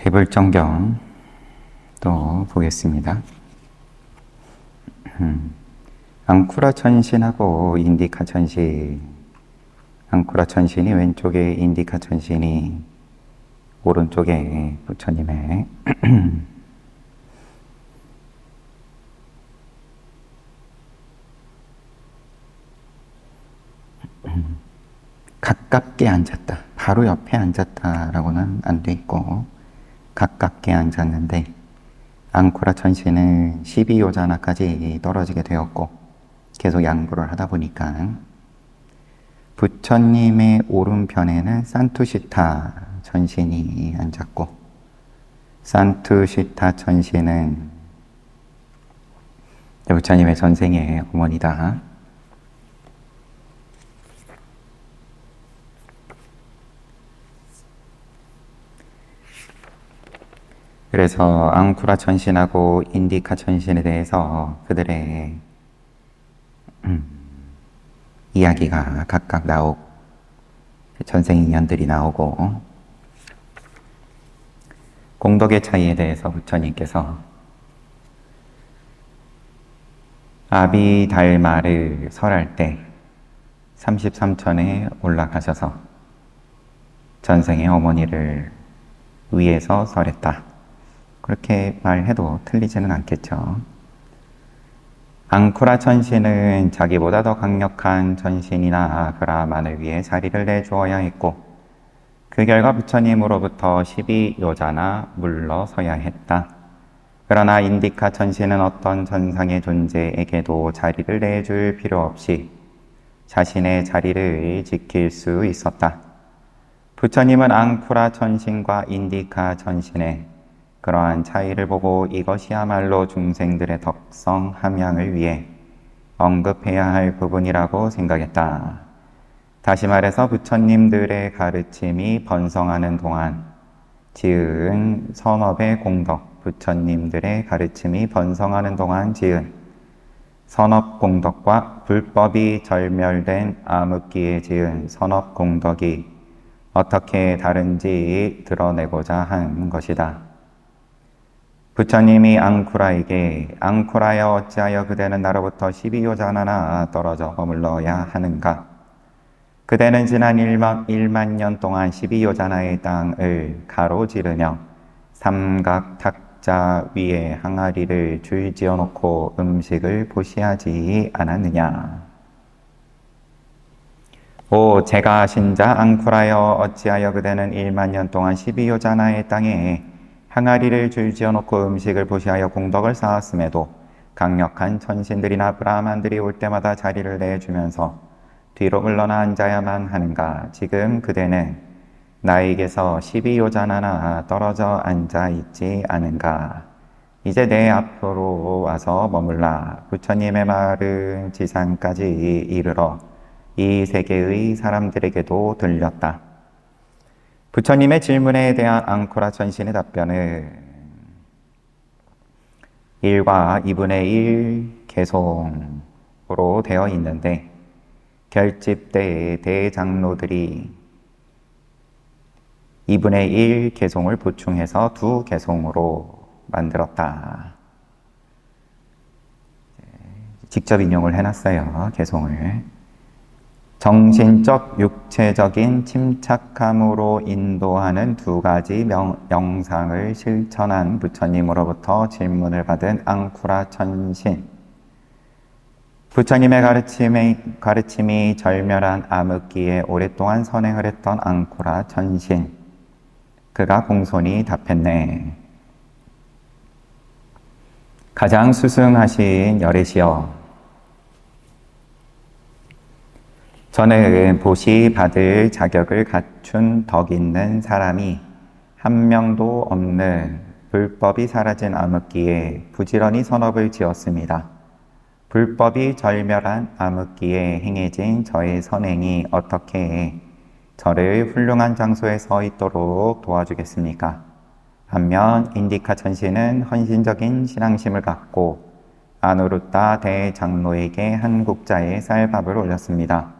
대불정경 또 보겠습니다. 앙쿠라 천신하고 인디카 천신, 앙쿠라 천신이 왼쪽에, 인디카 천신이 오른쪽에 부처님의 가깝게 앉았다, 바로 옆에 앉았다라고는 안 돼 있고 가깝게 앉았는데, 앙쿠라 천신은 12요자나까지 떨어지게 되었고 계속 양보를 하다 보니까 부처님의 오른편에는 산투시타 천신이 앉았고, 산투시타 천신은 부처님의 전생의 어머니다. 그래서 앙쿠라 천신하고 인디카 천신에 대해서 그들의 이야기가 각각 전생 인연들이 나오고, 공덕의 차이에 대해서 부처님께서 아비달마를 설할 때 33천에 올라가셔서 전생의 어머니를 위해서 설했다, 그렇게 말해도 틀리지는 않겠죠. 앙쿠라 천신은 자기보다 더 강력한 천신이나 브라만을 위해 자리를 내주어야 했고, 그 결과 부처님으로부터 12요자나 물러서야 했다. 그러나 인디카 천신은 어떤 전상의 존재에게도 자리를 내줄 필요 없이 자신의 자리를 지킬 수 있었다. 부처님은 앙쿠라 천신과 인디카 천신의 그러한 차이를 보고 이것이야말로 중생들의 덕성 함양을 위해 언급해야 할 부분이라고 생각했다. 다시 말해서 부처님들의 가르침이 번성하는 동안 지은 선업의 공덕, 부처님들의 가르침이 번성하는 동안 지은 선업 공덕과 불법이 절멸된 암흑기에 지은 선업 공덕이 어떻게 다른지 드러내고자 한 것이다. 부처님이 앙쿠라에게 앙쿠라여 어찌하여 그대는 나로부터 12요자나나 떨어져 머물러야 하는가? 그대는 지난 1만 년 동안 12요자나의 땅을 가로지르며 삼각 탁자 위에 항아리를 줄지어 놓고 음식을 보시하지 않았느냐? 오 제가 신자 앙쿠라여 어찌하여 그대는 1만 년 동안 12요자나의 땅에 항아리를 줄지어 놓고 음식을 보시하여 공덕을 쌓았음에도 강력한 천신들이나 브라만들이 올 때마다 자리를 내주면서 뒤로 물러나 앉아야만 하는가? 지금 그대는 나에게서 12요자나나 떨어져 앉아 있지 않은가? 이제 내 앞으로 와서 머물라. 부처님의 말은 지상까지 이르러 이 세계의 사람들에게도 들렸다. 부처님의 질문에 대한 앙쿠라 천신의 답변은 1과 2분의 1 개송으로 되어 있는데, 결집 때의 대장로들이 2분의 1 개송을 보충해서 2 개송으로 만들었다. 직접 인용을 해놨어요, 개송을. 정신적, 육체적인 침착함으로 인도하는 2가지 명상을 실천한 부처님으로부터 질문을 받은 앙쿠라 천신. 부처님의 가르침이 절멸한 암흑기에 오랫동안 선행을 했던 앙쿠라 천신. 그가 공손히 답했네. 가장 수승하신 열애시여, 저는 보시 받을 자격을 갖춘 덕 있는 사람이 한 명도 없는 불법이 사라진 암흑기에 부지런히 선업을 지었습니다. 불법이 절멸한 암흑기에 행해진 저의 선행이 어떻게 저를 훌륭한 장소에 서 있도록 도와주겠습니까? 반면 인디카 천신은 헌신적인 신앙심을 갖고 아누루타 대장로에게 한 국자의 쌀밥을 올렸습니다.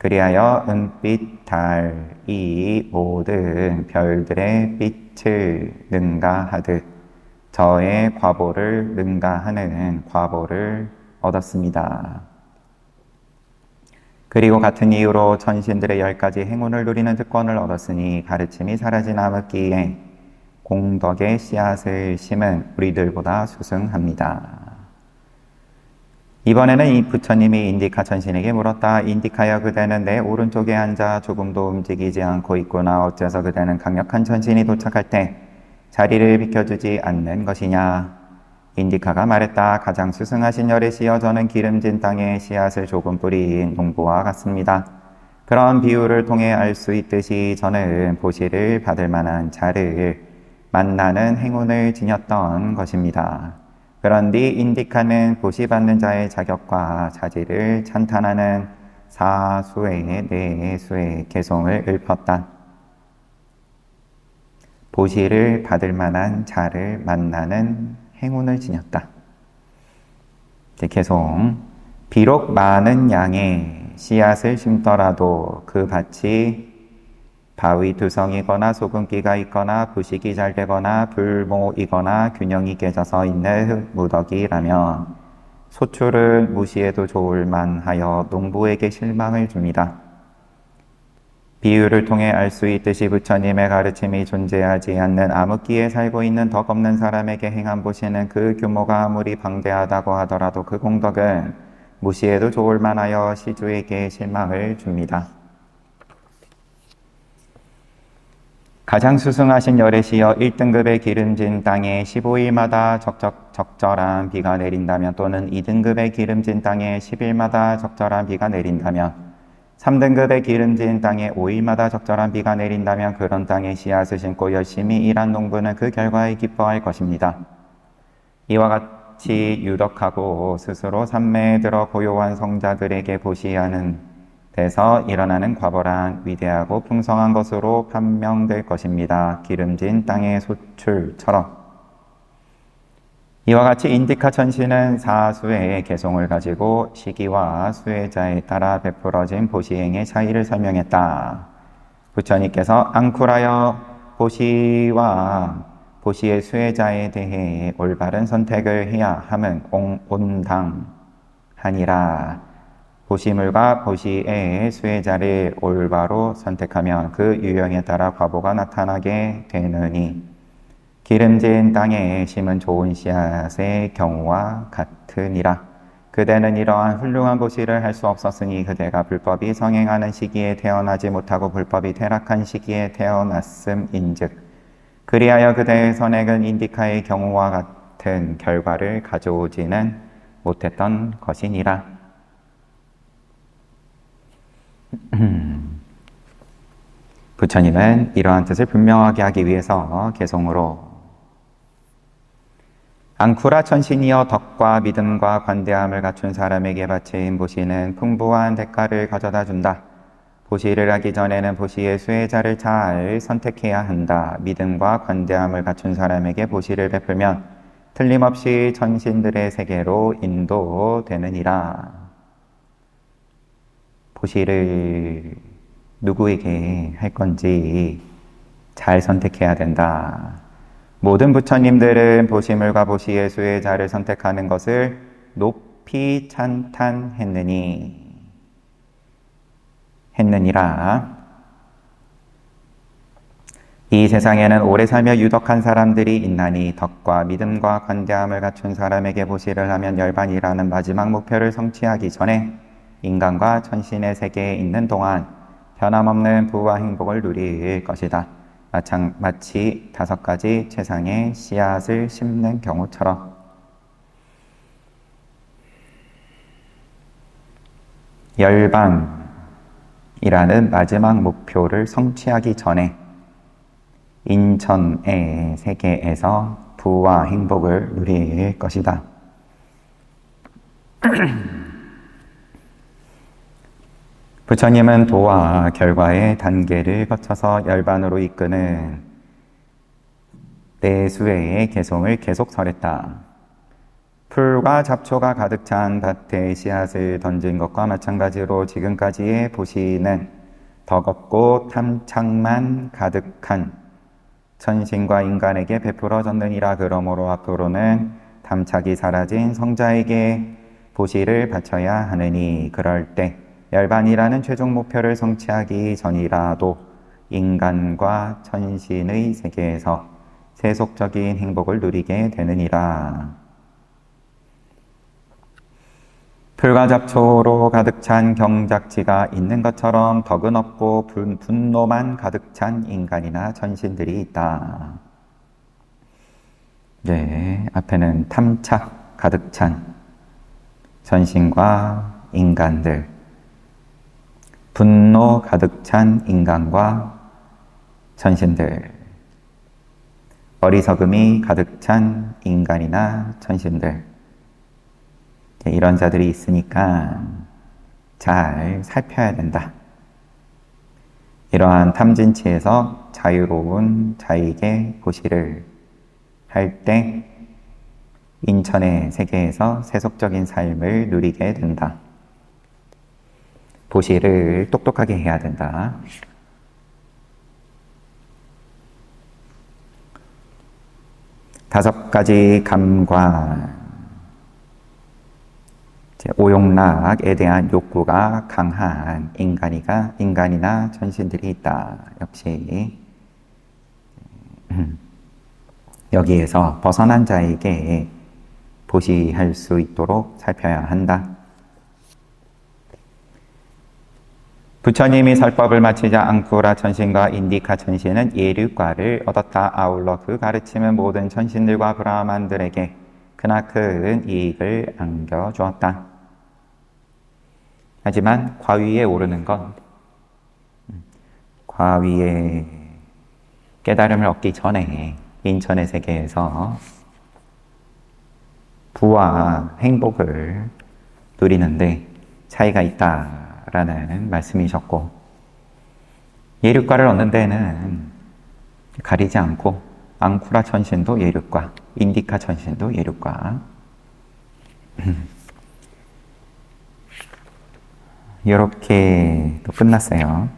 그리하여 은빛 달이 모든 별들의 빛을 능가하듯 저의 과보를 능가하는 과보를 얻었습니다. 그리고 같은 이유로 천신들의 10가지 행운을 누리는 특권을 얻었으니 가르침이 사라진 암흑기에 공덕의 씨앗을 심은 우리들보다 수승합니다. 이번에는 이 부처님이 인디카 천신에게 물었다. 인디카여, 그대는 내 오른쪽에 앉아 조금도 움직이지 않고 있구나. 어째서 그대는 강력한 천신이 도착할 때 자리를 비켜주지 않는 것이냐? 인디카가 말했다. 가장 수승하신 열애시여, 저는 기름진 땅에 씨앗을 조금 뿌린 농부와 같습니다. 그런 비유를 통해 알 수 있듯이 저는 보시를 받을 만한 자를 만나는 행운을 지녔던 것입니다. 그런데 인디카는 보시받는 자의 자격과 자질을 찬탄하는 사수의 내수의 개송을 읊었다. 보시를 받을 만한 자를 만나는 행운을 지녔다. 개송. 비록 많은 양의 씨앗을 심더라도 그 밭이 바위 두성이거나 소금기가 있거나 부식이 잘 되거나 불모이거나 균형이 깨져서 있는 무더기라면 소출은 무시해도 좋을 만하여 농부에게 실망을 줍니다. 비유를 통해 알 수 있듯이 부처님의 가르침이 존재하지 않는 암흑기에 살고 있는 덕 없는 사람에게 행한 보시는 그 규모가 아무리 방대하다고 하더라도 그 공덕은 무시해도 좋을 만하여 시주에게 실망을 줍니다. 가장 수승하신 열애시여, 1등급의 기름진 땅에 15일마다 적절한 비가 내린다면, 또는 2등급의 기름진 땅에 10일마다 적절한 비가 내린다면, 3등급의 기름진 땅에 5일마다 적절한 비가 내린다면 그런 땅에 씨앗을 심고 열심히 일한 농부는 그 결과에 기뻐할 것입니다. 이와 같이 유덕하고 스스로 삼매에 들어 고요한 성자들에게 보시하는 데서 일어나는 과보란 위대하고 풍성한 것으로 판명될 것입니다. 기름진 땅의 소출처럼. 이와 같이 인디카 천신은 사수의 개송을 가지고 시기와 수혜자에 따라 베풀어진 보시행의 차이를 설명했다. 부처님께서 앙쿠라여, 보시와 보시의 수혜자에 대해 올바른 선택을 해야 함은 온당하니라. 보시물과 보시의 수혜자를 올바로 선택하면 그 유형에 따라 과보가 나타나게 되느니 기름진 땅에 심은 좋은 씨앗의 경우와 같으니라. 그대는 이러한 훌륭한 보시를 할 수 없었으니 그대가 불법이 성행하는 시기에 태어나지 못하고 불법이 퇴락한 시기에 태어났음인즉 그리하여 그대의 선행은 인디카의 경우와 같은 결과를 가져오지는 못했던 것이니라. 부처님은 이러한 뜻을 분명하게 하기 위해서 개송으로 앙쿠라 천신이여, 덕과 믿음과 관대함을 갖춘 사람에게 바친 보시는 풍부한 대가를 가져다 준다. 보시를 하기 전에는 보시의 수혜자를 잘 선택해야 한다. 믿음과 관대함을 갖춘 사람에게 보시를 베풀면 틀림없이 천신들의 세계로 인도되느니라. 보시를 누구에게 할 건지 잘 선택해야 된다. 모든 부처님들은 보시물과 보시의 수혜자를 선택하는 것을 높이 했느니라. 이 세상에는 오래 살며 유덕한 사람들이 있나니 덕과 믿음과 관대함을 갖춘 사람에게 보시를 하면 열반이라는 마지막 목표를 성취하기 전에 인간과 천신의 세계에 있는 동안 변함없는 부와 행복을 누릴 것이다. 마치 5가지 최상의 씨앗을 심는 경우처럼. 열반이라는 마지막 목표를 성취하기 전에 인천의 세계에서 부와 행복을 누릴 것이다. 부처님은 도와 결과의 단계를 거쳐서 열반으로 이끄는 내수의 개송을 계속 설했다. 풀과 잡초가 가득 찬 밭에 씨앗을 던진 것과 마찬가지로 지금까지의 보시는 덕없고 탐착만 가득한 천신과 인간에게 베풀어졌느니라. 그러므로 앞으로는 탐착이 사라진 성자에게 보시를 바쳐야 하느니, 그럴 때 열반이라는 최종 목표를 성취하기 전이라도 인간과 천신의 세계에서 세속적인 행복을 누리게 되느니라. 풀과 잡초로 가득 찬 경작지가 있는 것처럼 덕은 없고 분노만 가득 찬 인간이나 천신들이 있다. 네, 앞에는 탐착 가득 찬 천신과 인간들, 분노 가득 찬 인간과 천신들, 어리석음이 가득 찬 인간이나 천신들, 이런 자들이 있으니까 잘 살펴야 된다. 이러한 탐진치에서 자유로운 자에게 보시를 할 때 인천의 세계에서 세속적인 삶을 누리게 된다. 보시를 똑똑하게 해야 된다. 다섯 가지 감과 오욕락에 대한 욕구가 강한 인간이나 천신들이 있다. 역시 여기에서 벗어난 자에게 보시할 수 있도록 살펴야 한다. 부처님이 설법을 마치자 앙쿠라 천신과 인디카 천신은 예류과를 얻었다. 아울러 그 가르침은 모든 천신들과 브라만들에게 크나큰 이익을 안겨주었다. 하지만 과위에 오르는 건 과위의 깨달음을 얻기 전에 인천의 세계에서 부와 행복을 누리는데 차이가 있다라는 말씀이셨고, 예류과를 얻는 데는 가리지 않고 앙쿠라 천신도 예류과, 인디카 천신도 예류과, 이렇게 또 끝났어요.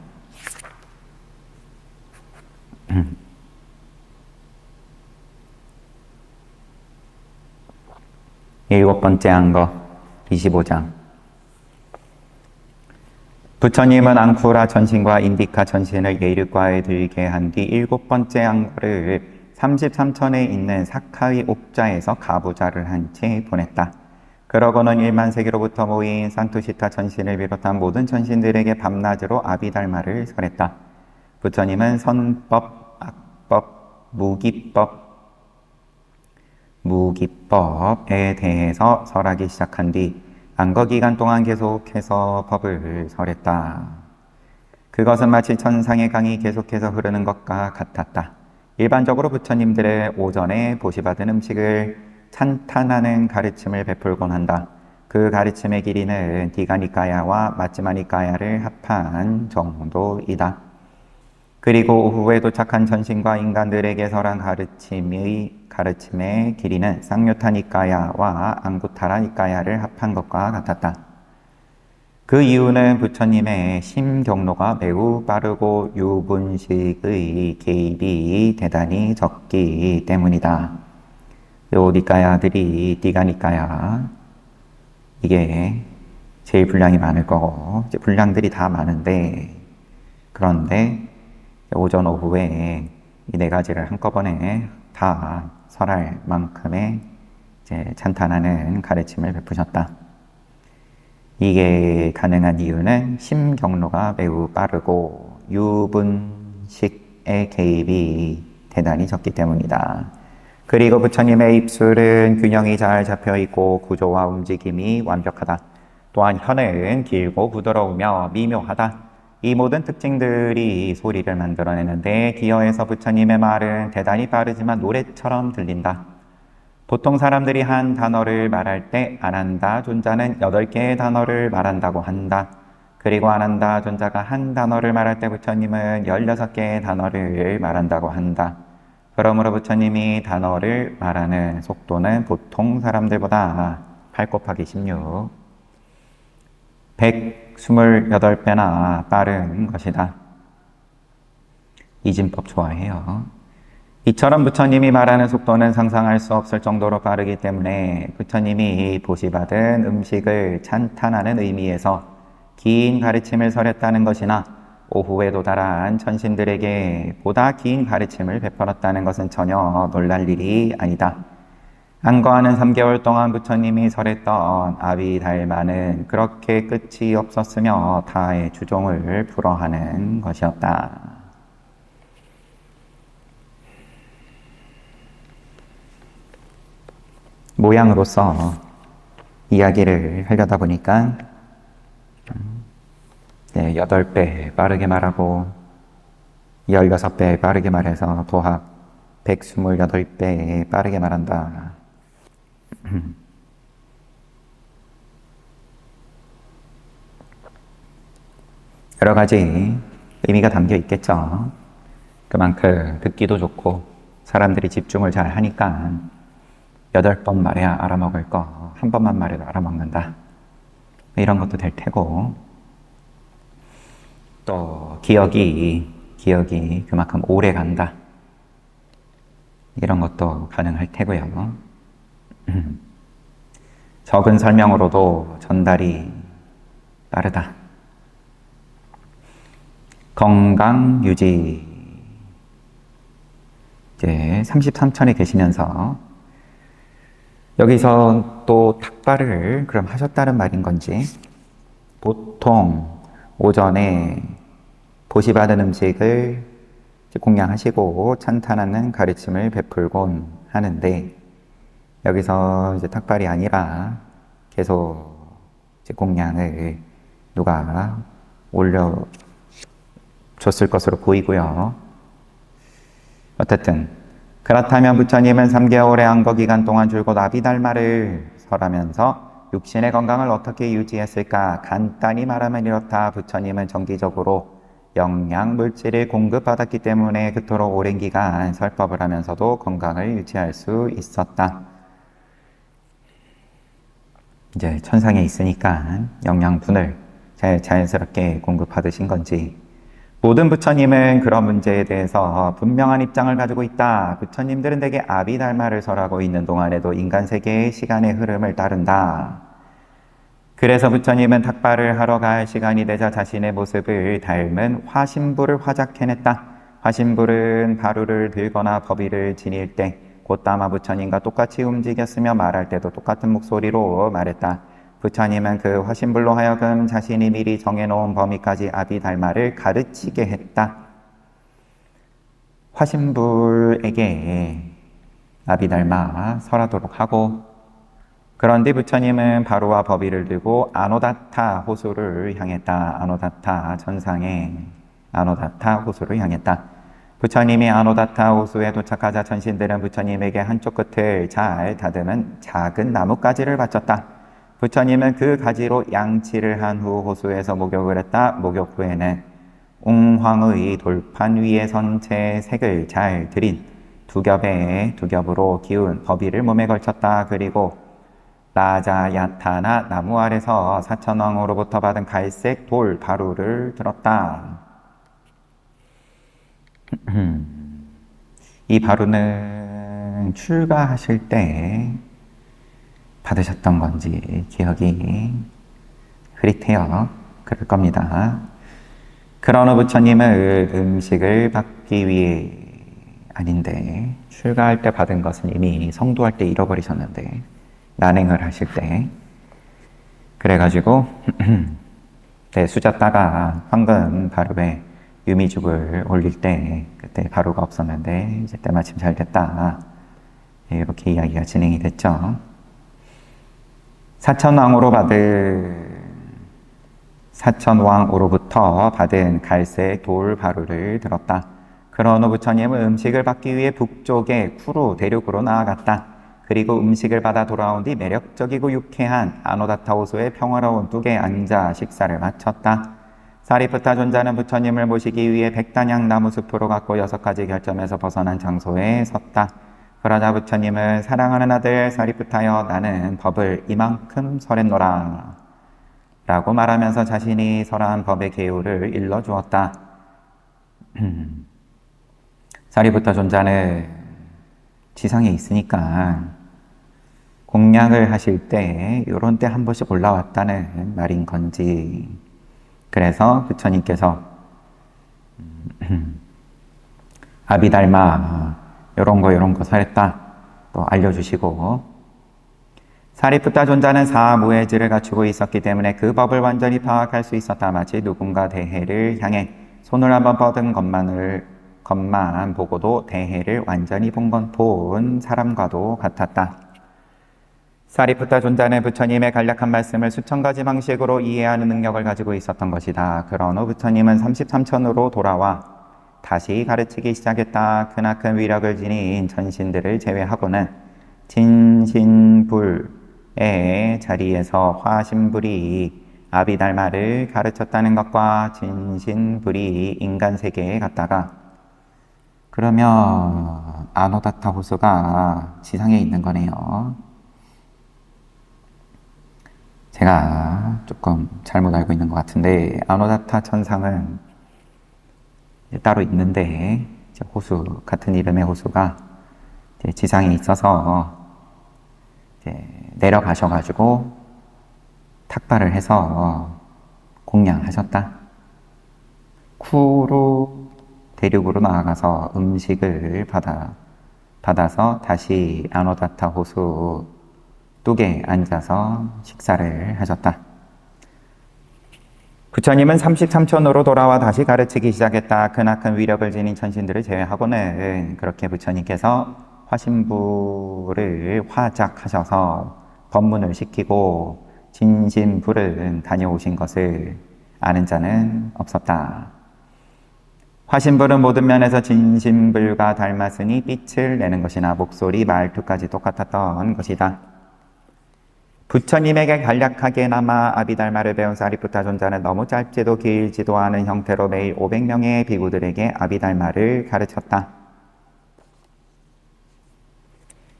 일곱 번째 한거 25장. 부처님은 앙쿠라 천신과 인디카 천신을 예류과에 들게 한 뒤 일곱 번째 한거를 33천에 있는 사카위 옥자에서 가부좌를 한 채 보냈다. 그러고는 1만 세계로부터 모인 산투시타 천신을 비롯한 모든 천신들에게 밤낮으로 아비달마를 설했다. 부처님은 선법, 악법, 무기법에 대해서 설하기 시작한 뒤 안거기간 동안 계속해서 법을 설했다. 그것은 마치 천상의 강이 계속해서 흐르는 것과 같았다. 일반적으로 부처님들의 오전에 보시받은 음식을 찬탄하는 가르침을 베풀곤 한다. 그 가르침의 길이는 디가니까야와 마찌마니까야를 합한 정도이다. 그리고 오후에 도착한 천신과 인간들에게 설한 가르침의 길이는 쌍유타니까야와 앙구타라니까야를 합한 것과 같았다. 그 이유는 부처님의 심경로가 매우 빠르고 유분식의 개입이 대단히 적기 때문이다. 요 니까야들이 디가니까야, 이게 제일 분량이 많을 거고, 이제 분량들이 다 많은데, 그런데 오전 오후에 이 네 가지를 한꺼번에 다 설할 만큼의 이제 찬탄하는 가르침을 베푸셨다. 이게 가능한 이유는 심경로가 매우 빠르고 유분식의 개입이 대단히 적기 때문이다. 그리고 부처님의 입술은 균형이 잘 잡혀있고 구조와 움직임이 완벽하다. 또한 혀는 길고 부드러우며 미묘하다. 이 모든 특징들이 소리를 만들어내는데 기어에서 부처님의 말은 대단히 빠르지만 노래처럼 들린다. 보통 사람들이 한 단어를 말할 때 안한다 존자는 8개의 단어를 말한다고 한다. 그리고 안한다 존자가 한 단어를 말할 때 부처님은 16개의 단어를 말한다고 한다. 그러므로 부처님이 단어를 말하는 속도는 보통 사람들보다 8 곱하기 16, 128배나 빠른 것이다. 이진법 좋아해요. 이처럼 부처님이 말하는 속도는 상상할 수 없을 정도로 빠르기 때문에 부처님이 보시받은 음식을 찬탄하는 의미에서 긴 가르침을 설했다는 것이나 오후에 도달한 천신들에게 보다 긴 가르침을 베풀었다는 것은 전혀 놀랄 일이 아니다. 안거하는 3개월 동안 부처님이 설했던 아비달마는 그렇게 끝이 없었으며 타의 주종을 불허하는 것이었다. 모양으로서 이야기를 하려다 보니까 8배 빠르게 말하고 16배 빠르게 말해서 도합 128배 빠르게 말한다. 여러 가지 의미가 담겨 있겠죠. 그만큼 듣기도 좋고 사람들이 집중을 잘 하니까 8번 말해야 알아먹을 거 한 번만 말해도 알아먹는다. 이런 것도 될 테고, 또 기억이 그만큼 오래 간다. 이런 것도 가능할 테고요. 적은 설명으로도 전달이 빠르다. 건강 유지. 이제 33천에 계시면서 여기서 또 탁발을 그럼 하셨다는 말인 건지, 보통 오전에 보시받은 음식을 공양하시고 찬탄하는 가르침을 베풀곤 하는데, 여기서 이제 탁발이 아니라 계속 이제 공양을 누가 올려줬을 것으로 보이고요. 어쨌든 그렇다면 부처님은 3개월의 안거 기간 동안 줄곧 아비달마를 설하면서 육신의 건강을 어떻게 유지했을까? 간단히 말하면 이렇다. 부처님은 정기적으로 영양 물질을 공급받았기 때문에 그토록 오랜 기간 설법을 하면서도 건강을 유지할 수 있었다. 이제 천상에 있으니까 영양분을 자연스럽게 공급받으신 건지, 모든 부처님은 그런 문제에 대해서 분명한 입장을 가지고 있다. 부처님들은 대개 아비달마를 설하고 있는 동안에도 인간 세계의 시간의 흐름을 따른다. 그래서 부처님은 탁발을 하러 갈 시간이 되자 자신의 모습을 닮은 화신불을 화작해냈다. 화신불은 바루를 들거나 법의를 지닐 때 곧다마 부처님과 똑같이 움직였으며 말할 때도 똑같은 목소리로 말했다. 부처님은 그 화신불로 하여금 자신이 미리 정해놓은 범위까지 아비달마를 가르치게 했다. 화신불에게 아비달마 설하도록 하고, 그런데 부처님은 바로와 법의를 들고 아노다타 호수를 향했다. 아노다타 전상의 아노다타 호수를 향했다. 부처님이 아노다타 호수에 도착하자 천신들은 부처님에게 한쪽 끝을 잘 다듬은 작은 나뭇가지를 바쳤다. 부처님은 그 가지로 양치를 한 후 호수에서 목욕을 했다. 목욕 후에는 웅황의 돌판 위에 선 채 색을 잘 들인 두 겹으로 기운 법의를 몸에 걸쳤다. 그리고 라자야타나 나무 아래서 사천왕으로부터 받은 갈색 돌 바루를 들었다. 이 바루는 출가하실 때 받으셨던 건지 기억이 흐릿해요. 그럴 겁니다. 그런 후 부처님은 음식을 받기 위해 아닌데, 출가할 때 받은 것은 이미 성도할 때 잃어버리셨는데, 난행을 하실 때, 그래가지고 수자따가 황금 바루에 유미죽을 올릴 때 그때 바루가 없었는데 이제 때마침 잘 됐다. 이렇게 이야기가 진행이 됐죠. 사천왕으로부터 받은 갈색 돌 바루를 들었다. 그런 후 부처님은 음식을 받기 위해 북쪽의 쿠루 대륙으로 나아갔다. 그리고 음식을 받아 돌아온 뒤 매력적이고 유쾌한 아노다타 호수의 평화로운 뚝에 앉아 식사를 마쳤다. 사리푸타 존자는 부처님을 모시기 위해 백단양 나무 숲으로 갔고 6가지 결점에서 벗어난 장소에 섰다. 그러자 부처님은 사랑하는 아들 사리푸타여, 나는 법을 이만큼 설했노라 라고 말하면서 자신이 설한 법의 개요를 일러주었다. 사리푸타 존자는 지상에 있으니까 공양을 하실 때 요런 때 한 번씩 올라왔다는 말인 건지, 그래서 부처님께서 아비달마 요런 거 설했다 또 알려주시고, 사리푸타 존자는 사무예지를 갖추고 있었기 때문에 그 법을 완전히 파악할 수 있었다. 마치 누군가 대해를 향해 손을 한번 뻗은 것만 보고도 대해를 완전히 본 사람과도 같았다. 사리푸타 존자는 부처님의 간략한 말씀을 수천 가지 방식으로 이해하는 능력을 가지고 있었던 것이다. 그런 후 부처님은 33천으로 돌아와 다시 가르치기 시작했다. 크나큰 위력을 지닌 전신들을 제외하고는 진신불의 자리에서 화신불이 아비달마를 가르쳤다는 것과 진신불이 인간 세계에 갔다가, 그러면 아노다타 호수가 지상에 있는 거네요. 제가 조금 잘못 알고 있는 것 같은데, 아노다타 천상은 따로 있는데, 호수, 같은 이름의 호수가 지상에 있어서 내려가셔가지고 탁발을 해서 공양하셨다. 쿠루 대륙으로 나아가서 음식을 받아서 다시 아노다타 호수 뚝에 앉아서 식사를 하셨다. 부처님은 33천으로 돌아와 다시 가르치기 시작했다. 크나큰 위력을 지닌 천신들을 제외하고는. 그렇게 부처님께서 화신부를 화작하셔서 법문을 시키고 진신불을 다녀오신 것을 아는 자는 없었다. 화신불은 모든 면에서 진신불과 닮았으니 빛을 내는 것이나 목소리, 말투까지 똑같았던 것이다. 부처님에게 간략하게나마 아비달마를 배운 사리푸타 존자는 너무 짧지도 길지도 않은 형태로 매일 500명의 비구들에게 아비달마를 가르쳤다.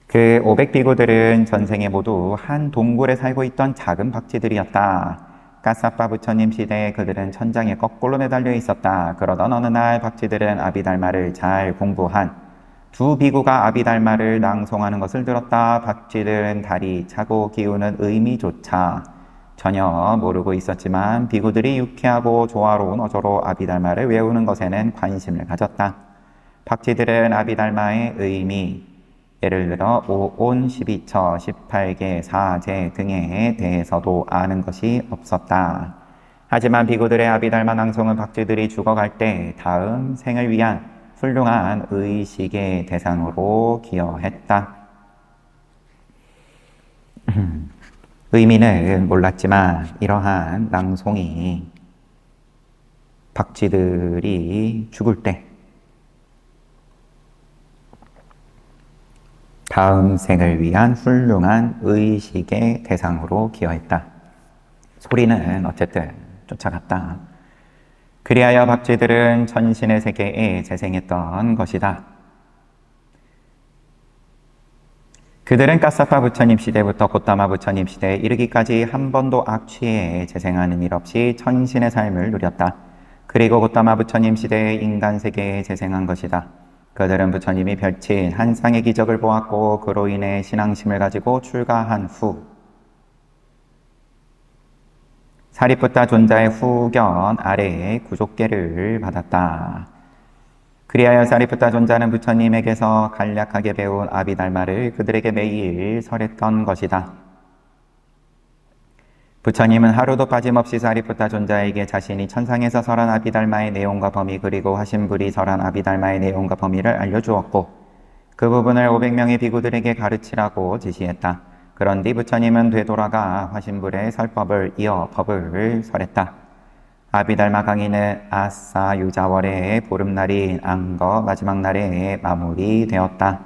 그 500비구들은 전생에 모두 한 동굴에 살고 있던 작은 박쥐들이었다. 까사빠 부처님 시대에 그들은 천장에 거꾸로 매달려 있었다. 그러던 어느 날 박쥐들은 아비달마를 잘 공부한 두 비구가 아비달마를 낭송하는 것을 들었다. 박쥐들은 달이 차고 기우는 의미조차 전혀 모르고 있었지만 비구들이 유쾌하고 조화로운 어조로 아비달마를 외우는 것에는 관심을 가졌다. 박쥐들은 아비달마의 의미, 예를 들어 5온 12처 18개 사제 등에 대해서도 아는 것이 없었다. 하지만 비구들의 아비달마 낭송은 박쥐들이 죽어갈 때 다음 생을 위한 훌륭한 의식의 대상으로 기여했다. 의미는 몰랐지만 이러한 낭송이 박쥐들이 죽을 때 다음 생을 위한 훌륭한 의식의 대상으로 기여했다. 소리는 어쨌든 쫓아갔다. 그리하여 박쥐들은 천신의 세계에 재생했던 것이다. 그들은 까사파 부처님 시대부터 고타마 부처님 시대에 이르기까지 한 번도 악취에 재생하는 일 없이 천신의 삶을 누렸다. 그리고 고타마 부처님 시대에 인간 세계에 재생한 것이다. 그들은 부처님이 펼친 한 쌍의 기적을 보았고 그로 인해 신앙심을 가지고 출가한 후 사리푸타 존자의 후견 아래에 구족계를 받았다. 그리하여 사리푸타 존자는 부처님에게서 간략하게 배운 아비달마를 그들에게 매일 설했던 것이다. 부처님은 하루도 빠짐없이 사리푸타 존자에게 자신이 천상에서 설한 아비달마의 내용과 범위 그리고 화신불이 설한 아비달마의 내용과 범위를 알려주었고 그 부분을 500명의 비구들에게 가르치라고 지시했다. 그런 뒤 부처님은 되돌아가 화신불의 설법을 이어 법을 설했다. 아비달마 강의는 아싸 유자월의 보름날인 안거 마지막 날에 마무리되었다.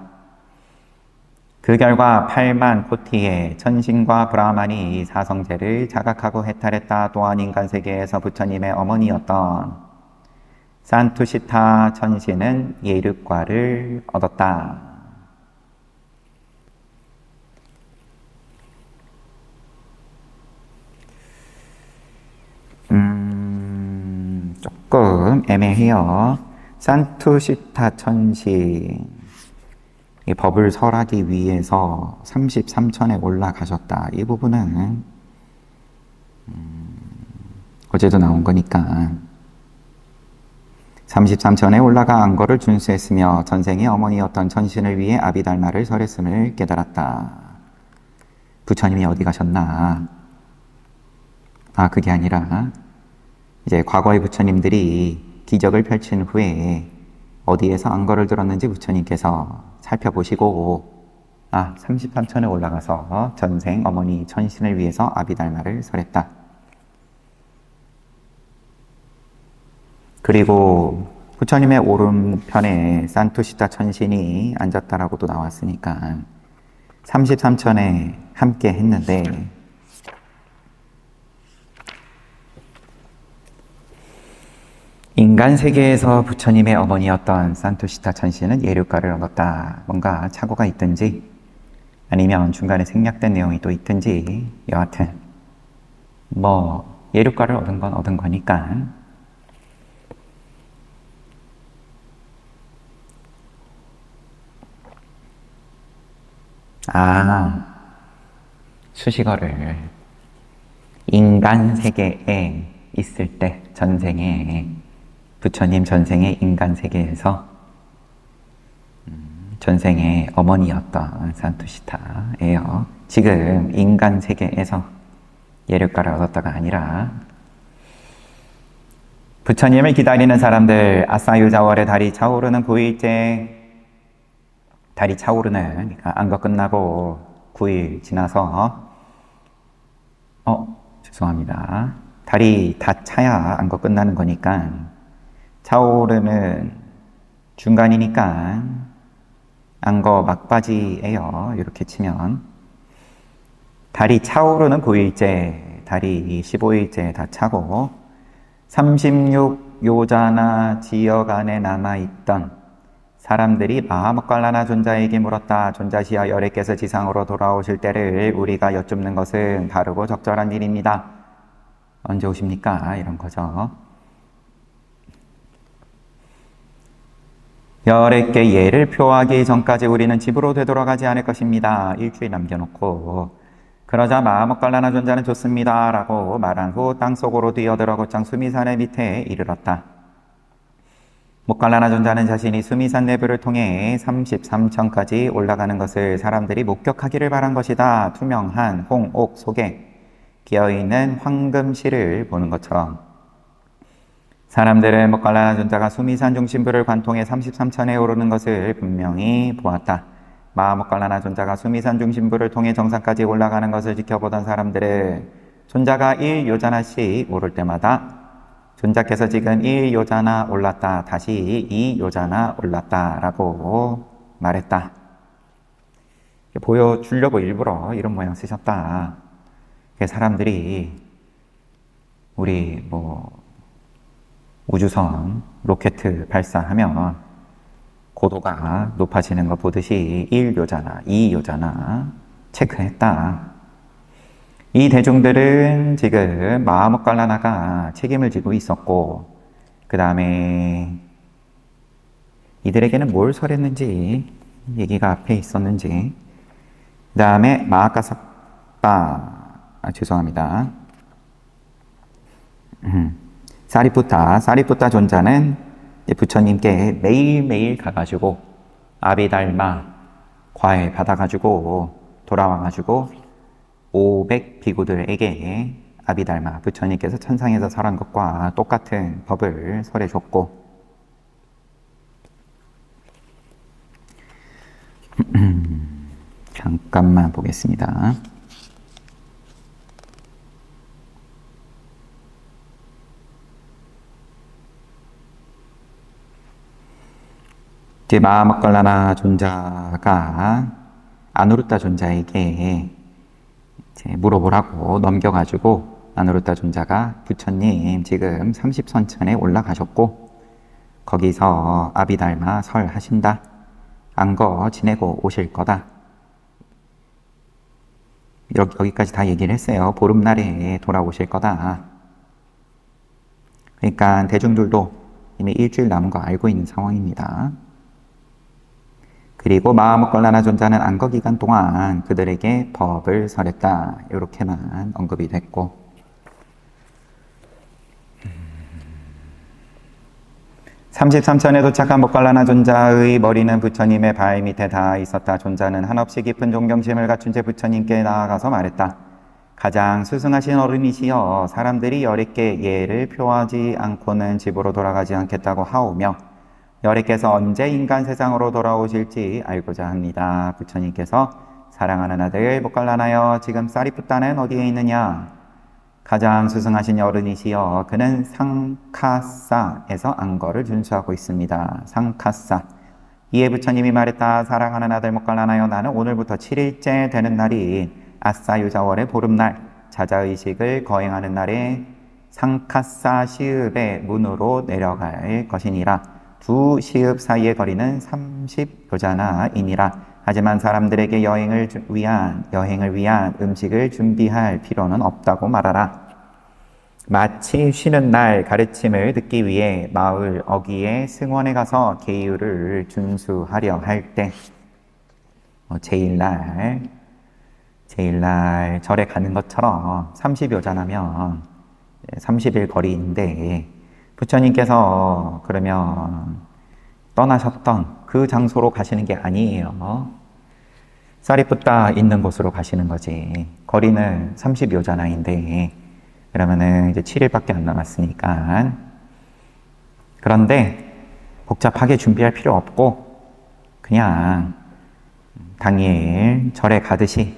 그 결과 8만 코티의 천신과 브라만이 사성제를 자각하고 해탈했다. 또한 인간 세계에서 부처님의 어머니였던 산투시타 천신은 예륵과를 얻었다. 조금 애매해요. 산투시타 천신, 이 법을 설하기 위해서 33천에 올라가셨다. 이 부분은 어제도 나온 거니까 33천에 올라가 안거를 준수했으며 전생의 어머니였던 천신을 위해 아비달마를 설했음을 깨달았다. 부처님이 어디 가셨나? 그게 아니라 이제 과거의 부처님들이 기적을 펼친 후에 어디에서 안거를 들었는지 부처님께서 살펴보시고 33천에 올라가서 전생 어머니 천신을 위해서 아비달마를 설했다. 그리고 부처님의 오른편에 산투시타 천신이 앉았다라고도 나왔으니까 33천에 함께 했는데 인간 세계에서 부처님의 어머니였던 산투시타 천신은 예륵과를 얻었다. 뭔가 착오가 있든지 아니면 중간에 생략된 내용이 또 있든지 여하튼 예륵과를 얻은 건 얻은 거니까 수식어를 인간 세계에 있을 때 전생에 부처님 전생의 인간 세계에서 전생의 어머니였던 산투시타예요. 지금 인간 세계에서 예륵과를 얻었다가 아니라 부처님을 기다리는 사람들 아사유자월의 달이 차오르는 9일째 달이 차오르는 그러니까 안거 끝나고 9일 지나서 죄송합니다. 달이 다 차야 안거 끝나는 거니까 차오르는 중간이니까 안거 막바지예요. 이렇게 치면 달이 차오르는 9일째, 달이 15일째 다 차고 36요자나 지역 안에 남아있던 사람들이 마하모칼라나 존자에게 물었다. 존자시여 열애께서 지상으로 돌아오실 때를 우리가 여쭙는 것은 바르고 적절한 일입니다. 언제 오십니까? 이런 거죠. 열애께 예를 표하기 전까지 우리는 집으로 되돌아가지 않을 것입니다. 일주일 남겨놓고 그러자 마하모칼라나 존자는 좋습니다 라고 말한 후 땅속으로 뛰어들어 곧장 수미산의 밑에 이르렀다. 모칼라나 존자는 자신이 수미산 내부를 통해 33층까지 올라가는 것을 사람들이 목격하기를 바란 것이다. 투명한 홍옥 속에 끼어있는 황금실을 보는 것처럼 사람들은 모칼라나 존자가 수미산 중심부를 관통해 33층에 오르는 것을 분명히 보았다. 마하모칼라나 존자가 수미산 중심부를 통해 정상까지 올라가는 것을 지켜보던 사람들은 존자가 1요자나씩 오를 때마다 존자께서 지금 1요자나 올랐다, 다시 2요자나 올랐다 라고 말했다. 보여주려고 일부러 이런 모양 쓰셨다. 사람들이 우리 우주선 로켓 발사하면 고도가 높아지는 거 보듯이 1요자나 2요자나 체크했다. 이 대중들은 지금 마하모칼라나가 책임을 지고 있었고 그 다음에 이들에게는 뭘 설했는지 얘기가 앞에 있었는지 그 다음에 죄송합니다. 사리푸타 존자는 부처님께 매일매일 가가지고 아비달마 과외 받아가지고 돌아와가지고 500 비구들에게 아비달마 부처님께서 천상에서 설한 것과 똑같은 법을 설해줬고 잠깐만 보겠습니다. 이제 마하모칼라나 존자가 아누르타 존자에게 이제 물어보라고 넘겨가지고 아누르타 존자가 부처님 지금 30선천에 올라가셨고 거기서 아비달마 설 하신다. 안거 지내고 오실 거다. 여기까지 다 얘기를 했어요. 보름날에 돌아오실 거다. 그러니까 대중들도 이미 일주일 남은 거 알고 있는 상황입니다. 그리고 마하모클라나 존자는 안거 기간 동안 그들에게 법을 설했다. 이렇게만 언급이 됐고 33천에 도착한 모칼라나 존자의 머리는 부처님의 발 밑에 닿아 있었다. 존자는 한없이 깊은 존경심을 갖춘 채 부처님께 나아가서 말했다. 가장 스승하신 어른이시여, 사람들이 여릿게 예를 표하지 않고는 집으로 돌아가지 않겠다고 하오며 여릿께서 언제 인간 세상으로 돌아오실지 알고자 합니다. 부처님께서 사랑하는 아들 모칼라나여, 지금 사리푸타는 어디에 있느냐? 가장 스승하신 어른이시여, 그는 상카사에서 안거를 준수하고 있습니다. 상카사. 이에 부처님이 말했다. 사랑하는 아들 모칼라나여, 나는 오늘부터 7일째 되는 날이 아사유자월의 보름날, 자자의식을 거행하는 날에 상카사 시읍의 문으로 내려갈 것이니라. 두 시읍 사이의 거리는 30요자나이니라. 하지만 사람들에게 여행을 위한 음식을 준비할 필요는 없다고 말하라. 마치 쉬는 날 가르침을 듣기 위해 마을 어귀의 승원에 가서 계율을 준수하려 할 때, 제일날 절에 가는 것처럼 30요자나면 30일 거리인데 부처님께서 그러면 떠나셨던 그 장소로 가시는 게 아니에요. 사리푸타 있는 곳으로 가시는 거지. 거리는 30요자나인데 그러면은 이제 7일밖에 안 남았으니까. 그런데 복잡하게 준비할 필요 없고 그냥 당일 절에 가듯이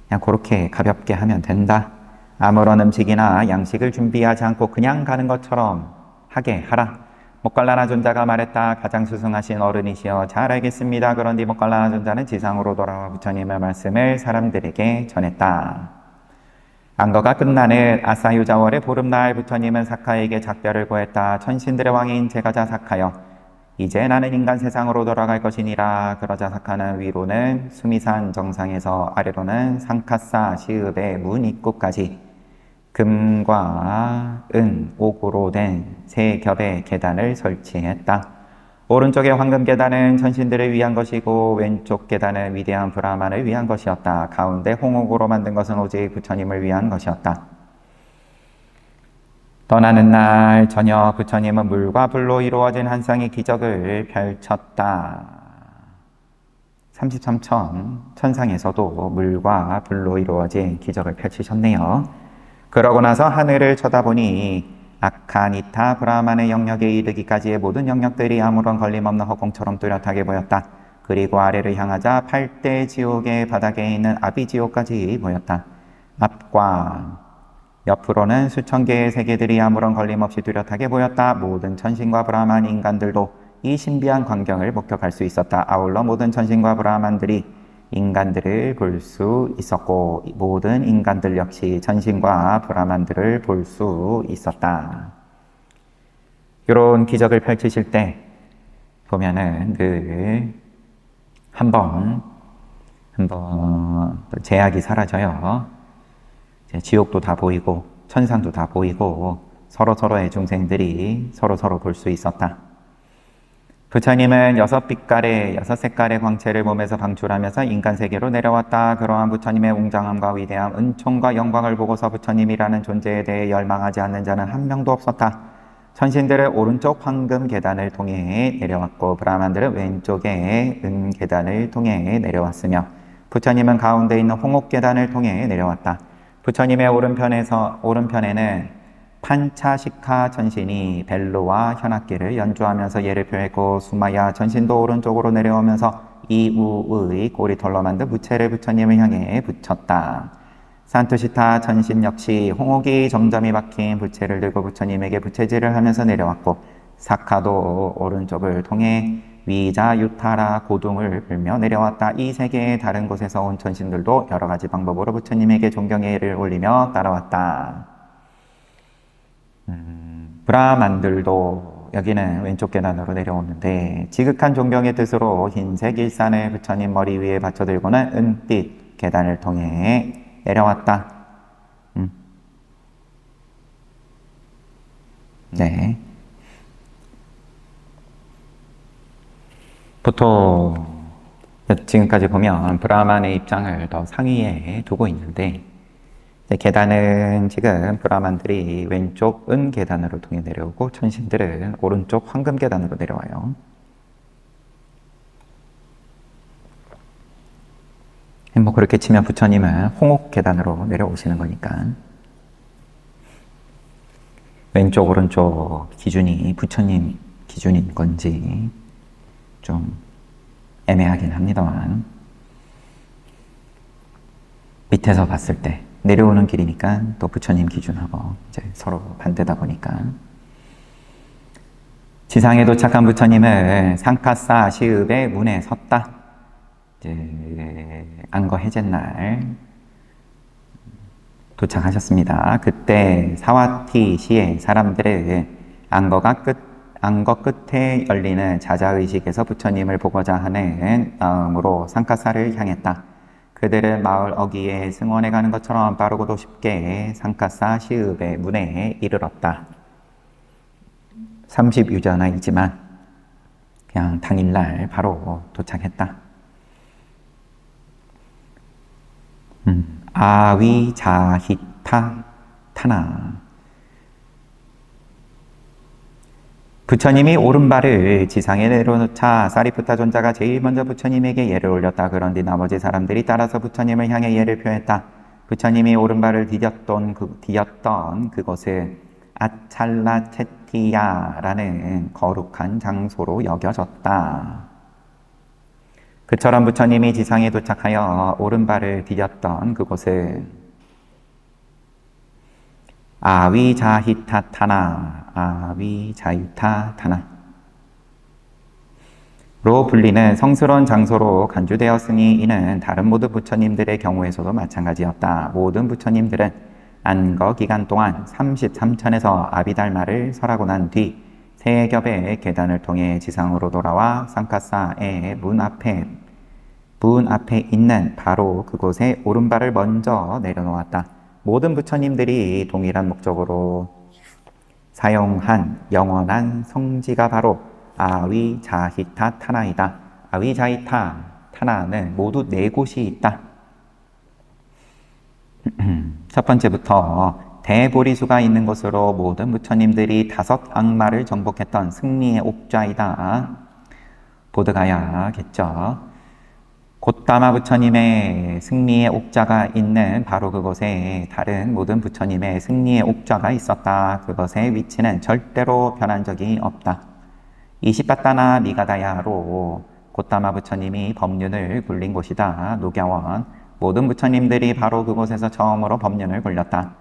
그냥 그렇게 가볍게 하면 된다. 아무런 음식이나 양식을 준비하지 않고 그냥 가는 것처럼 하게 하라. 모칼라나 존자가 말했다. 가장 수승하신 어른이시여, 잘 알겠습니다. 그런데 모칼라나 존자는 지상으로 돌아와 부처님의 말씀을 사람들에게 전했다. 안거가 끝나는 아사유자월의 보름날 부처님은 사카에게 작별을 고했다. 천신들의 왕인 제가자 사카여, 이제 나는 인간 세상으로 돌아갈 것이니라. 그러자 사카는 위로는 수미산 정상에서 아래로는 상카사 시읍의 문 입구까지 금과 은, 옥으로 된 세 겹의 계단을 설치했다. 오른쪽의 황금 계단은 천신들을 위한 것이고 왼쪽 계단은 위대한 브라만을 위한 것이었다. 가운데 홍옥으로 만든 것은 오직 부처님을 위한 것이었다. 떠나는 날 저녁 부처님은 물과 불로 이루어진 한 쌍의 기적을 펼쳤다. 33천 천상에서도 물과 불로 이루어진 기적을 펼치셨네요. 그러고 나서 하늘을 쳐다보니 아카니타 브라만의 영역에 이르기까지의 모든 영역들이 아무런 걸림없는 허공처럼 뚜렷하게 보였다. 그리고 아래를 향하자 8대 지옥의 바닥에 있는 아비지옥까지 보였다. 앞과 옆으로는 수천 개의 세계들이 아무런 걸림없이 뚜렷하게 보였다. 모든 천신과 브라만 인간들도 이 신비한 광경을 목격할 수 있었다. 아울러 모든 천신과 브라만들이 인간들을 볼 수 있었고 모든 인간들 역시 천신과 브라만들을 볼 수 있었다. 이런 기적을 펼치실 때 보면은 늘 한번 제약이 사라져요. 지옥도 다 보이고 천상도 다 보이고 서로서로의 중생들이 서로서로 볼 수 있었다. 부처님은 6색깔의 광채를 몸에서 방출하면서 인간 세계로 내려왔다. 그러한 부처님의 웅장함과 위대함, 은총과 영광을 보고서 부처님이라는 존재에 대해 열망하지 않는 자는 한 명도 없었다. 천신들은 오른쪽 황금 계단을 통해 내려왔고 브라만들은 왼쪽의 은 계단을 통해 내려왔으며 부처님은 가운데 있는 홍옥 계단을 통해 내려왔다. 부처님의 오른편에는 판차시카 천신이 벨로와 현악기를 연주하면서 예를 표했고 수마야 천신도 오른쪽으로 내려오면서 이우의 꼬리털로 만든 부채를 부처님을 향해 붙였다. 산투시타 천신 역시 홍옥이 점점이 박힌 부채를 들고 부처님에게 부채질을 하면서 내려왔고 사카도 오른쪽을 통해 위자 유타라 고둥을 불며 내려왔다. 이 세계의 다른 곳에서 온 천신들도 여러 가지 방법으로 부처님에게 존경의 예를 올리며 따라왔다. 브라만들도 여기는 왼쪽 계단으로 내려오는데 지극한 존경의 뜻으로 흰색 일산을 부처님 머리 위에 받쳐 들고는 은빛 계단을 통해 내려왔다. 네. 보통 지금까지 보면 브라만의 입장을 더 상위에 두고 있는데 계단은 지금 브라만들이 왼쪽 은 계단으로 통해 내려오고 천신들은 오른쪽 황금 계단으로 내려와요. 뭐 그렇게 치면 부처님은 홍옥 계단으로 내려오시는 거니까 왼쪽 오른쪽 기준이 부처님 기준인 건지 좀 애매하긴 합니다만 밑에서 봤을 때 내려오는 길이니까 또 부처님 기준하고 이제 서로 반대다 보니까 지상에 도착한 부처님은 상카사 시읍의 문에 섰다. 이제 안거 해제날 도착하셨습니다. 그때 사와티 시의 사람들은 안거 끝에 열리는 자자의식에서 부처님을 보고자 하는 마음으로 상카사를 향했다. 그들은 마을 어귀에 승원해 가는 것처럼 빠르고도 쉽게 상카사 시읍의 문에 이르렀다. 30유전이지만 그냥 당일날 바로 도착했다. 아위자히타 타나 부처님이 오른발을 지상에 내려놓자 사리푸타 존자가 제일 먼저 부처님에게 예를 올렸다. 그런 뒤 나머지 사람들이 따라서 부처님을 향해 예를 표했다. 부처님이 오른발을 디뎠던 그곳은 아찰라체티야라는 거룩한 장소로 여겨졌다. 그처럼 부처님이 지상에 도착하여 오른발을 디뎠던 그곳은 아위자히타타나 로 불리는 성스러운 장소로 간주되었으니 이는 다른 모든 부처님들의 경우에서도 마찬가지였다. 모든 부처님들은 안거 기간 동안 33천에서 아비달마를 설하고 난 뒤 세 겹의 계단을 통해 지상으로 돌아와 상카사의 문 앞에 있는 바로 그곳에 오른발을 먼저 내려놓았다. 모든 부처님들이 동일한 목적으로 사용한 영원한 성지가 바로 아위자히타 타나이다. 아위자히타 타나는 모두 4곳이 있다. 첫 번째부터 대보리수가 있는 곳으로 모든 부처님들이 5 악마를 정복했던 승리의 옥좌이다. 보드가야겠죠. 곶다마 부처님의 승리의 옥좌가 있는 바로 그곳에 다른 모든 부처님의 승리의 옥좌가 있었다. 그것의 위치는 절대로 변한 적이 없다. 이시빠따나 미가다야로 곶다마 부처님이 법륜을 굴린 곳이다. 녹야원 모든 부처님들이 바로 그곳에서 처음으로 법륜을 굴렸다.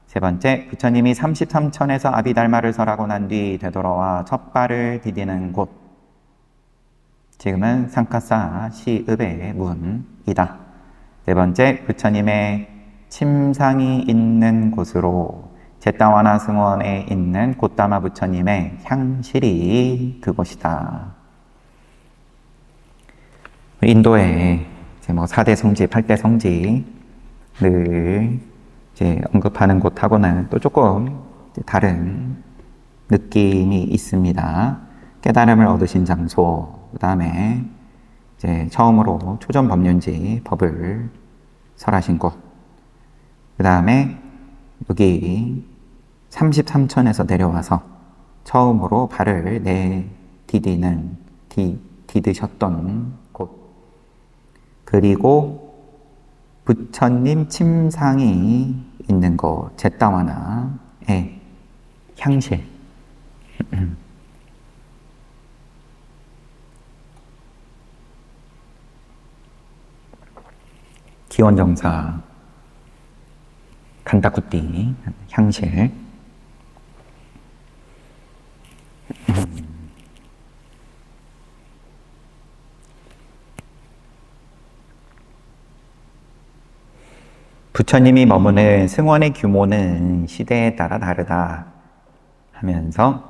세 번째, 부처님이 33천에서 아비달마를 설하고 난 뒤 되돌아와 첫 발을 디디는 곳, 지금은 상카사 시읍의 문이다. 네 번째, 부처님의 침상이 있는 곳으로 제타와나 승원에 있는 곶다마 부처님의 향실이 그곳이다. 인도의 이제 4대 성지, 8대 성지를 이제 언급하는 곳하고는 또 조금 다른 느낌이 있습니다. 깨달음을 얻으신 장소, 그 다음에 이제 처음으로 초전법륜지 법을 설하신 곳, 그 다음에 여기 33천에서 내려와서 처음으로 발을 디디셨던 곳, 그리고 부처님 침상이 있는 곳, 제타와나의 향실. 기원정사 간다쿠띠 향실. 부처님이 머무는 승원의 규모는 시대에 따라 다르다 하면서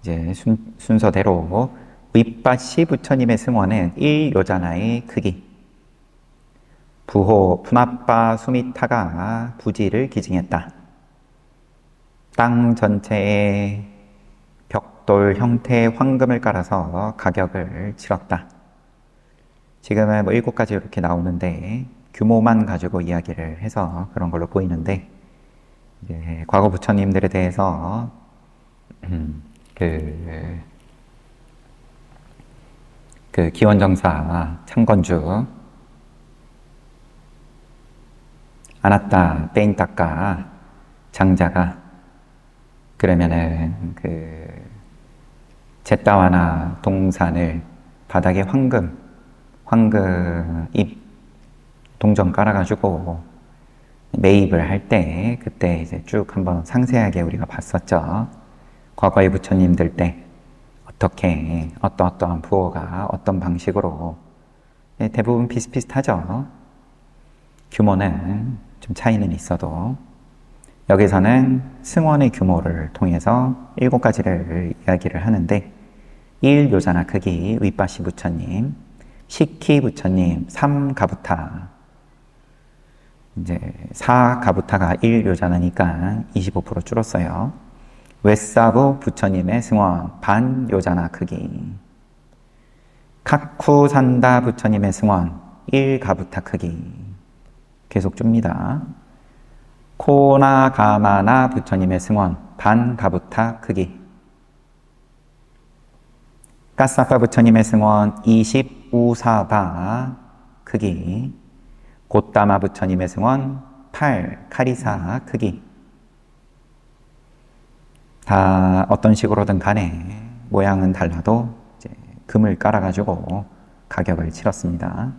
이제 순서대로 윗바시 부처님의 승원은 1요자나의 크기, 부호 푸나빠 수미타가 부지를 기증했다. 땅 전체에 벽돌 형태의 황금을 깔아서 가격을 치렀다. 지금은 뭐 7가지 이렇게 나오는데 규모만 가지고 이야기를 해서 그런 걸로 보이는데, 이제 과거 부처님들에 대해서 그 기원정사 창건주 아나따 떼인따까 장자가 그러면은 그 제따와나 동산을 바닥에 황금 잎 동전 깔아가지고 매입을 할 때, 그때 이제 쭉 한번 상세하게 우리가 봤었죠. 과거의 부처님들 때 어떻게 어떠한 부호가 어떤 방식으로, 대부분 비슷비슷하죠. 규모는 좀 차이는 있어도 여기서는 승원의 규모를 통해서 7가지를 이야기를 하는데, 1요자나 크기 윗바시 부처님, 시키 부처님 3가부타, 이제 4가부타가 1요자나니까 25% 줄었어요. 웨사부 부처님의 승원 반요자나 크기, 카쿠산다 부처님의 승원 1가부타 크기 계속 줍니다. 코나가마나 부처님의 승원 반가부타 크기, 까사파 부처님의 승원 25사바 크기, 고따마 부처님의 승원 8카리사 크기. 다 어떤 식으로든 간에 모양은 달라도 이제 금을 깔아가지고 가격을 치렀습니다.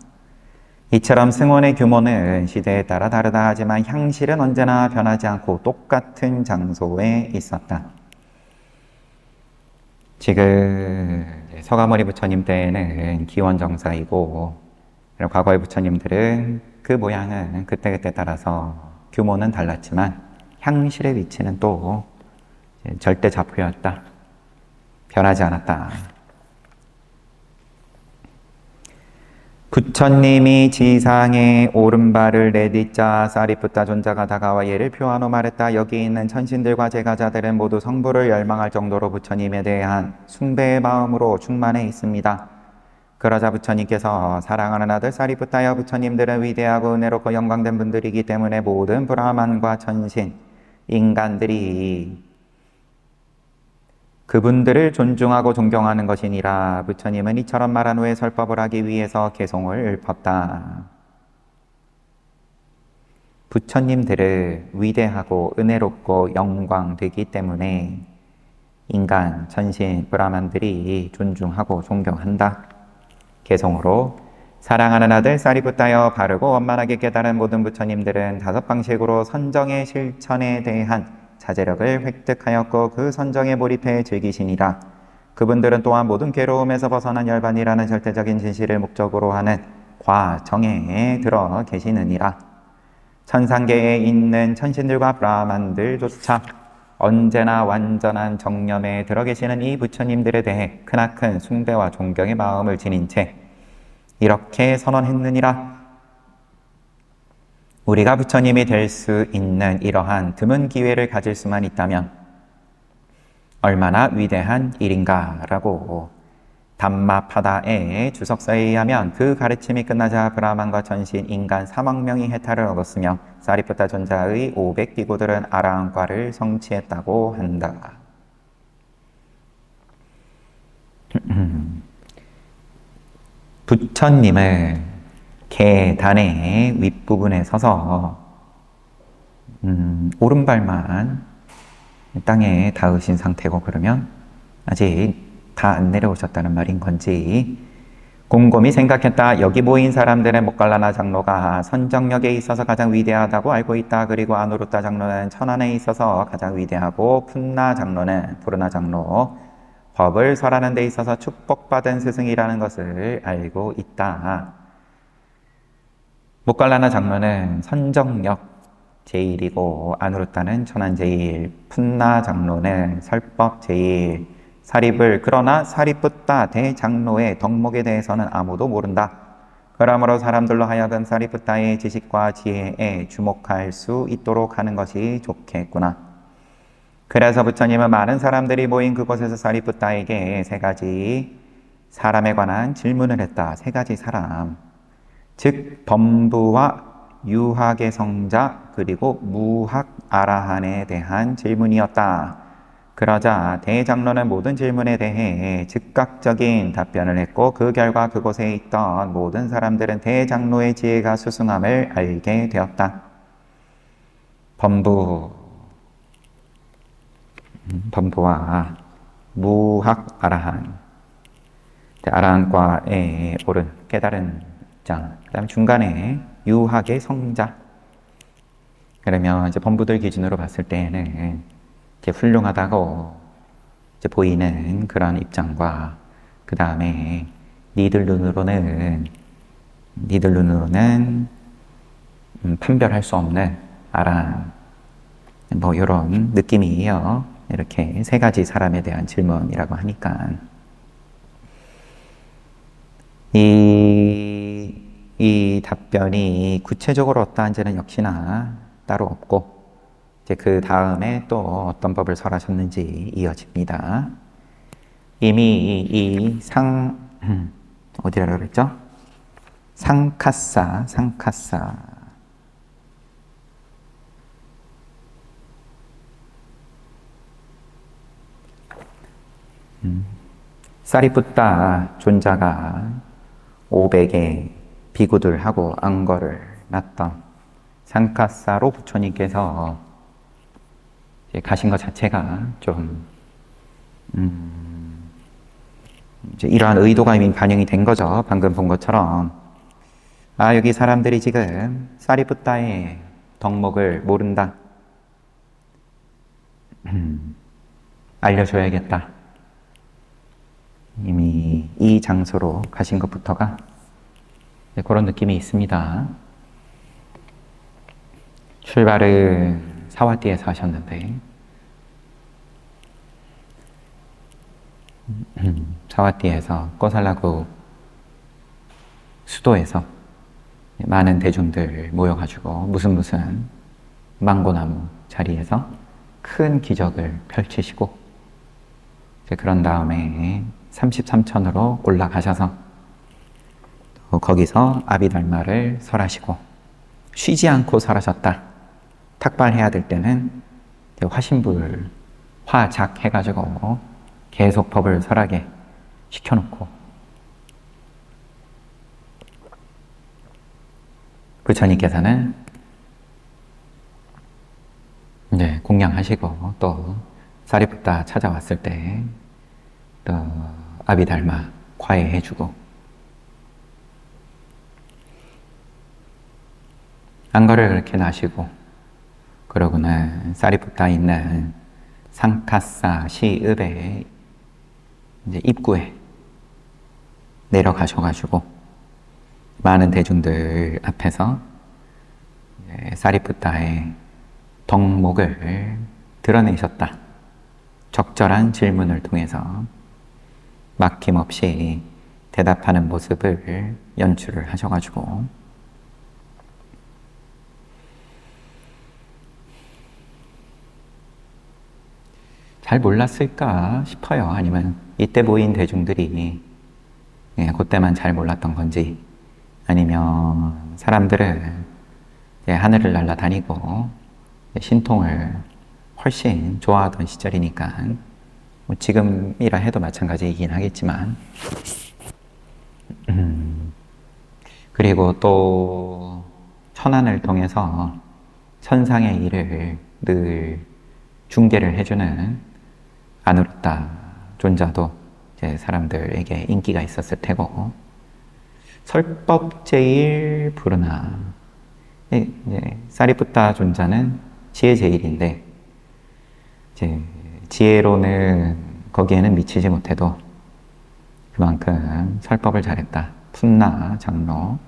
이처럼 승원의 규모는 시대에 따라 다르다 하지만 향실은 언제나 변하지 않고 똑같은 장소에 있었다. 지금 서가모니 부처님 때는 기원정사이고, 과거의 부처님들은 그 모양은 그때그때 따라서 규모는 달랐지만 향실의 위치는 또 절대 좌표였다. 변하지 않았다. 부처님이 지상에 오른발을 내딛자 사리푸타 존자가 다가와 예를 표하노 말했다. 여기 있는 천신들과 제가자들은 모두 성부를 열망할 정도로 부처님에 대한 숭배의 마음으로 충만해 있습니다. 그러자 부처님께서 사랑하는 아들 사리푸타여, 부처님들은 위대하고 은혜롭고 영광된 분들이기 때문에 모든 브라만과 천신, 인간들이 그분들을 존중하고 존경하는 것이니라. 부처님은 이처럼 말한 후에 설법을 하기 위해서 개송을 읊었다. 부처님들은 위대하고 은혜롭고 영광되기 때문에 인간, 천신, 브라만들이 존중하고 존경한다. 개송으로 사랑하는 아들 사리푸타여, 바르고 원만하게 깨달은 모든 부처님들은 5방식으로 선정의 실천에 대한 자제력을 획득하였고 그 선정에 몰입해 즐기시니라. 그분들은 또한 모든 괴로움에서 벗어난 열반이라는 절대적인 진실을 목적으로 하는 과정에 들어 계시느니라. 천상계에 있는 천신들과 브라만들조차 언제나 완전한 정념에 들어 계시는 이 부처님들에 대해 크나큰 숭배와 존경의 마음을 지닌 채 이렇게 선언했느니라. 우리가 부처님이 될 수 있는 이러한 드문 기회를 가질 수만 있다면 얼마나 위대한 일인가 라고 담마파다의 주석서에 의하면 그 가르침이 끝나자 브라만과 천신, 인간 3억 명이 해탈을 얻었으며 사리푸타 존자의 500비고들은 아라한과를 성취했다고 한다. 부처님을 계단의 윗부분에 서서 오른발만 땅에 닿으신 상태고, 그러면 아직 다 안 내려오셨다는 말인 건지 곰곰이 생각했다. 여기 모인 사람들은 목갈라나 장로가 선정력에 있어서 가장 위대하다고 알고 있다. 그리고 아누루타 장로는 천안에 있어서 가장 위대하고, 푼나 장로는 푸르나 장로 법을 설하는 데 있어서 축복받은 스승이라는 것을 알고 있다. 모갈라나 장로는 선정력 제일이고 아누르타는 천한제일, 푼나 장로는 설법 제일, 그러나 사리푸타 대장로의 덕목에 대해서는 아무도 모른다. 그러므로 사람들로 하여금 사리푸타의 지식과 지혜에 주목할 수 있도록 하는 것이 좋겠구나. 그래서 부처님은 많은 사람들이 모인 그곳에서 사리푸타에게 세 가지 사람에 관한 질문을 했다. 세 가지 사람. 즉 범부와 유학의 성자 그리고 무학 아라한에 대한 질문이었다. 그러자 대장로는 모든 질문에 대해 즉각적인 답변을 했고 그 결과 그곳에 있던 모든 사람들은 대장로의 지혜가 수승함을 알게 되었다. 범부와 무학 아라한, 아라한과에 오른 깨달은 입장, 그 다음 중간에 유학의 성자. 그러면 이제 범부들 기준으로 봤을 때는 이제 훌륭하다고 이제 보이는 그런 입장과 그 다음에 니들 눈으로는 판별할 수 없는 아란, 뭐 이런 느낌이에요. 이렇게 세 가지 사람에 대한 질문이라고 하니까 이 답변이 구체적으로 어떠한지는 역시나 따로 없고 이제 그 다음에 또 어떤 법을 설하셨는지 이어집니다. 이미 어디라고 그랬죠? 상카사. 사리푸타 존자가 500의 비구들하고 안거를 놨던 상카사로 부처님께서 가신 것 자체가 좀 이제 이러한 의도가 이미 반영이 된 거죠. 방금 본 것처럼 여기 사람들이 지금 사리푸타의 덕목을 모른다. 알려줘야겠다. 이미 이 장소로 가신 것부터가 그런 느낌이 있습니다. 출발은 사와띠에서 하셨는데 사와띠에서 꼬살라국 수도에서 많은 대중들 모여가지고 무슨 망고나무 자리에서 큰 기적을 펼치시고 그런 다음에 33천으로 올라가셔서 거기서 아비달마를 설하시고 쉬지 않고 설하셨다. 탁발해야 될 때는 화신불, 화작 해가지고 계속 법을 설하게 시켜놓고 부처님께서는 이제 공양하시고 또 사리푸타 찾아왔을 때 또 아비달마 과외해주고 안거를 그렇게 나시고 그러고는 사리푸타 있는 상카사 시읍의 이제 입구에 내려가셔가지고 많은 대중들 앞에서 사리푸타의 덕목을 드러내셨다. 적절한 질문을 통해서 막힘없이 대답하는 모습을 연출을 하셔가지고 잘 몰랐을까 싶어요. 아니면 이때 모인 대중들이 그때만 잘 몰랐던 건지 아니면 사람들은 하늘을 날아다니고 신통을 훨씬 좋아하던 시절이니까 뭐 지금이라 해도 마찬가지이긴 하겠지만 그리고 또 천안을 통해서 천상의 일을 늘 중계를 해주는 아누르타 존자도 이제 사람들에게 인기가 있었을 테고 설법제일 부르나 사리푸타 존자는 지혜제일인데 이제 지혜로는 거기에는 미치지 못해도 그만큼 설법을 잘했다. 푼나 장로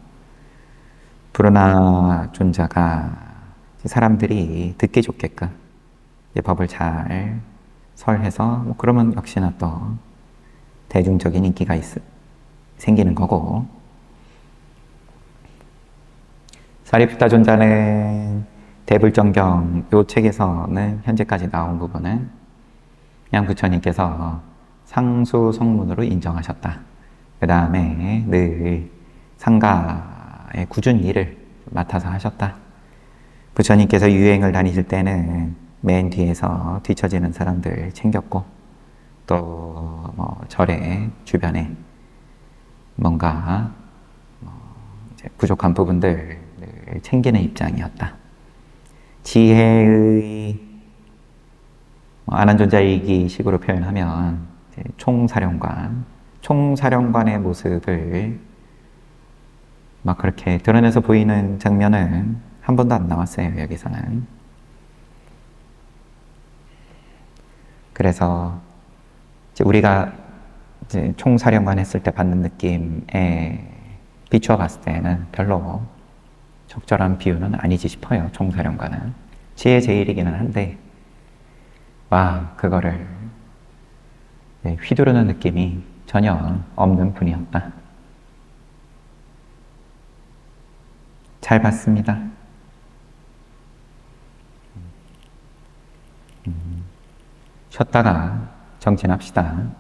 구르나 존자가 사람들이 듣기 좋게끔 법을 잘 설해서 그러면 역시나 또 대중적인 인기가 생기는 거고, 사리푸타 존자는 대불정경 요 책에서는 현재까지 나온 부분은 그냥 부처님께서 상수 성문으로 인정하셨다. 그 다음에 늘 상가의 굳은 일을 맡아서 하셨다. 부처님께서 유행을 다니실 때는 맨 뒤에서 뒤처지는 사람들 챙겼고, 또 절의 주변에 뭔가 이제 부족한 부분들을 챙기는 입장이었다. 지혜의 아난존자이기식으로 표현하면 총사령관의 모습을 막 그렇게 드러내서 보이는 장면은 한 번도 안 나왔어요, 여기서는. 그래서 이제 우리가 이제 총사령관 했을 때 받는 느낌에 비추어 봤을 때는 별로 적절한 비유는 아니지 싶어요. 총사령관은 지혜 제일이기는 한데, 그거를 휘두르는 느낌이 전혀 없는 분이었다. 잘 봤습니다. 쉬었다가 정진합시다.